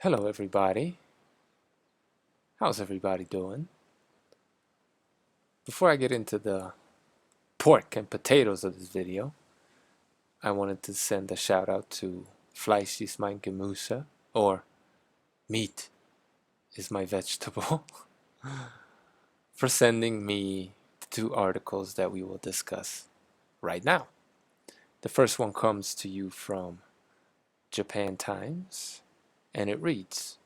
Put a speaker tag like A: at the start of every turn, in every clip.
A: Hello everybody. How's everybody doing? Before I get into the pork and potatoes of this video, I wanted to send a shout out to Fleisch ist mein Gemüse, or meat is my vegetable, for sending me the two articles that we will discuss right now. The first one comes to you from Japan Times, and it reads,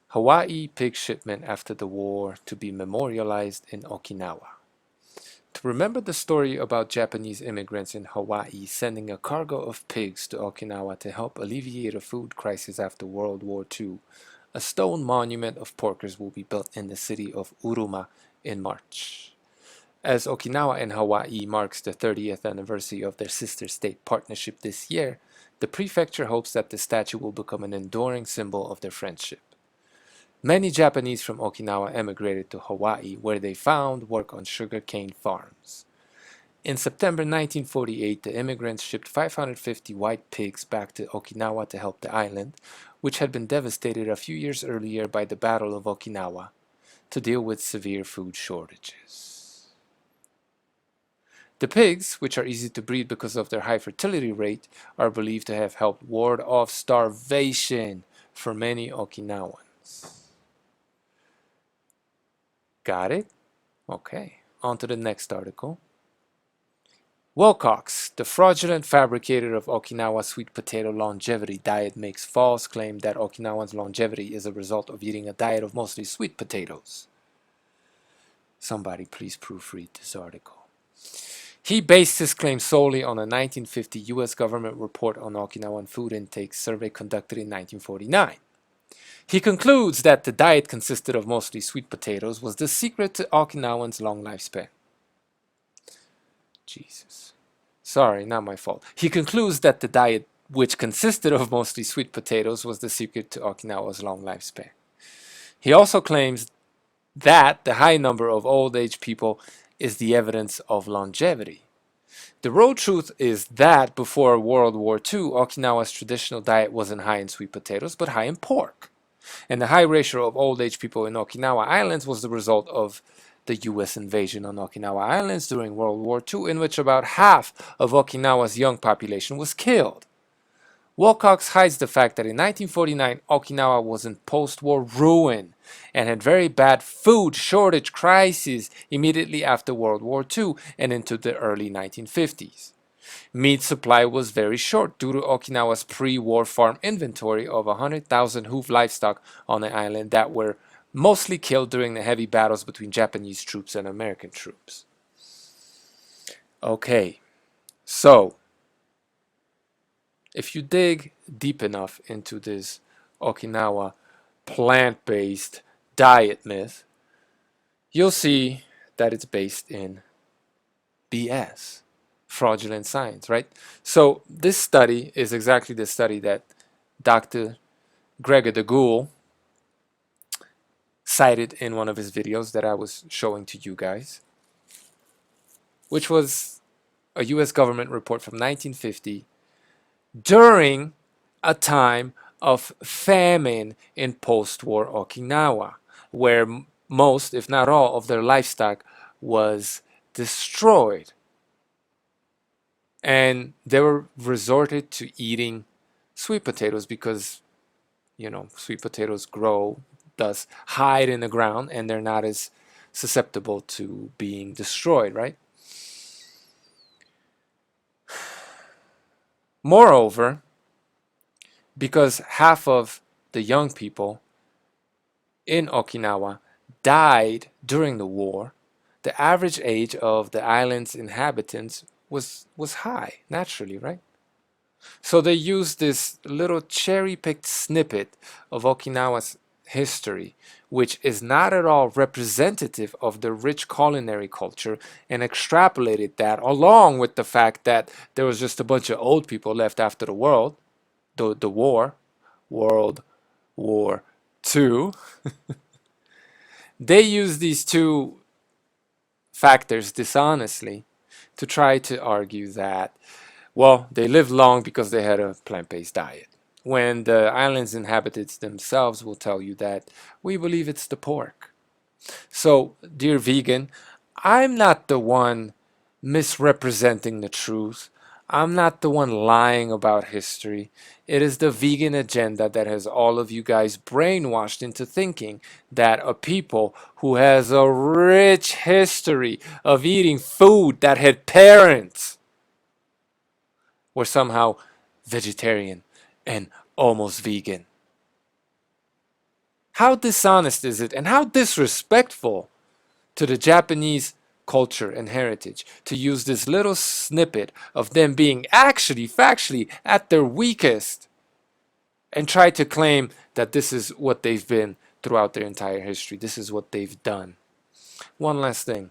A: Hawaii pig shipment after the war to be memorialized in Okinawa. To remember the story about Japanese immigrants in Hawaii sending a cargo of pigs to Okinawa to help alleviate a food crisis after World War II, a stone monument of porkers will be built in the city of Uruma in March. As Okinawa and Hawaii marks the 30th anniversary of their sister state partnership this year, the prefecture hopes that the statue will become an enduring symbol of their friendship. Many Japanese from Okinawa emigrated to Hawaii, where they found work on sugarcane farms. In September 1948, the immigrants shipped 550 white pigs back to Okinawa to help the island, which had been devastated a few years earlier by the Battle of Okinawa, to deal with severe food shortages. The pigs, which are easy to breed because of their high fertility rate, are believed to have helped ward off starvation for many Okinawans. Got it? Okay, on to the next article. Wilcox, the fraudulent fabricator of Okinawa sweet potato longevity diet, makes false claim that Okinawans' longevity is a result of eating a diet of mostly sweet potatoes. Somebody please proofread this article. He based his claim solely on a 1950 U.S. government report on Okinawan food intake survey conducted in 1949. He concludes that the diet consisted of mostly sweet potatoes was the secret to Okinawans' long lifespan. Jesus. Sorry, not my fault. He concludes that the diet, which consisted of mostly sweet potatoes, was the secret to Okinawa's long lifespan. He also claims that the high number of old age people is the evidence of longevity. The raw truth is that before World War II, Okinawa's traditional diet wasn't high in sweet potatoes, but high in pork. And the high ratio of old age people in Okinawa Islands was the result of the U.S. invasion on Okinawa Islands during World War II, in which about half of Okinawa's young population was killed. Wilcox hides the fact that in 1949, Okinawa was in post-war ruin and had very bad food shortage crises immediately after World War II and into the early 1950s. Meat supply was very short due to Okinawa's pre-war farm inventory of 100,000 hoof livestock on the island that were mostly killed during the heavy battles between Japanese troops and American troops. Okay, so if you dig deep enough into this Okinawa plant-based diet myth, you'll see that it's based in BS. Fraudulent science, right? So this study is exactly the study that Dr. Gregor de Goul cited in one of his videos that I was showing to you guys, which was a US government report from 1950 during a time of famine in post-war Okinawa, where most, if not all, of their livestock was destroyed. And they were resorted to eating sweet potatoes because, you know, sweet potatoes grow, thus hide in the ground, and they're not as susceptible to being destroyed, right? Moreover, because half of the young people in Okinawa died during the war, the average age of the island's inhabitants was high, naturally, right? So they used this little cherry-picked snippet of Okinawa's history, which is not at all representative of the rich culinary culture, and extrapolated that along with the fact that there was just a bunch of old people left after the war, World War II. They used these two factors dishonestly to try to argue that, well, they lived long because they had a plant-based diet. when the island's inhabitants themselves will tell you that we believe it's the pork. So, dear vegan, I'm not the one misrepresenting the truth. I'm not the one lying about history. It is the vegan agenda that has all of you guys brainwashed into thinking that a people who has a rich history of eating food that had parents were somehow vegetarian and almost vegan. How dishonest is it, and how disrespectful to the Japanese culture and heritage to use this little snippet of them being actually factually at their weakest and try to claim that this is what they've been throughout their entire history. This is what they've done. One last thing.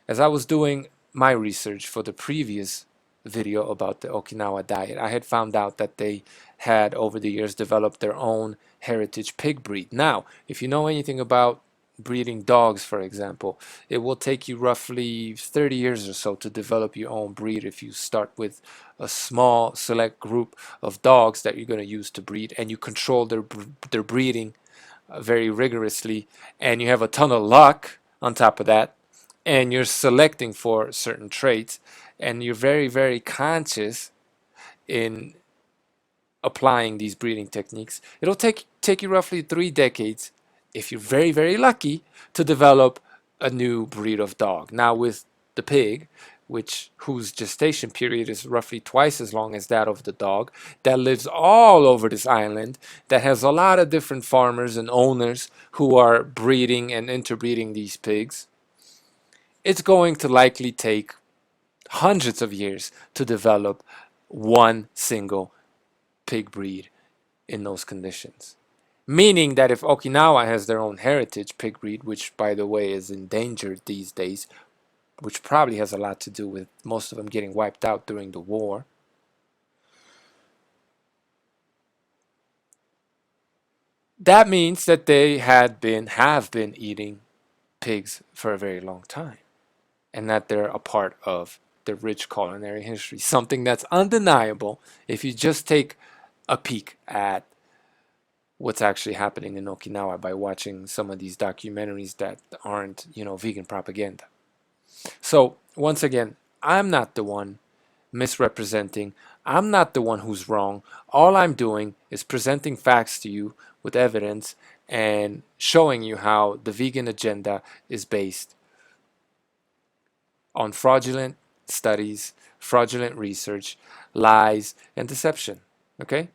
A: As I was doing my research for the previous video about the Okinawa diet, I had found out that they had over the years developed their own heritage pig breed. Now, if you know anything about breeding dogs, for example, it will take you roughly 30 years or so to develop your own breed if you start with a small select group of dogs that you're going to use to breed, and you control their breeding very rigorously, and you have a ton of luck on top of that, and you're selecting for certain traits, and you're very, very conscious in applying these breeding techniques. It'll take you roughly 3 decades, if you're very, very lucky, to develop a new breed of dog. Now with the pig, whose gestation period is roughly twice as long as that of the dog, that lives all over this island, that has a lot of different farmers and owners who are breeding and interbreeding these pigs, it's going to likely take hundreds of years to develop one single pig breed in those conditions. Meaning that if Okinawa has their own heritage pig breed, which by the way is endangered these days, which probably has a lot to do with most of them getting wiped out during the war, that means that they have been eating pigs for a very long time, and that they're a part of the rich culinary history, something that's undeniable if you just take a peek at what's actually happening in Okinawa by watching some of these documentaries that aren't, vegan propaganda. So, once again, I'm not the one misrepresenting. I'm not the one who's wrong. All I'm doing is presenting facts to you with evidence and showing you how the vegan agenda is based on fraudulent studies, fraudulent research, lies, and deception. Okay?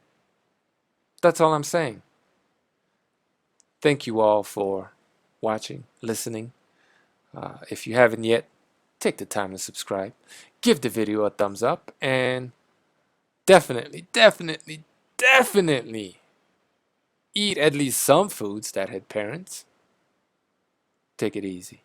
A: That's all I'm saying. Thank you all for watching, listening. If you haven't yet, take the time to subscribe. Give the video a thumbs up, and definitely, definitely, definitely eat at least some foods that had parents. Take it easy.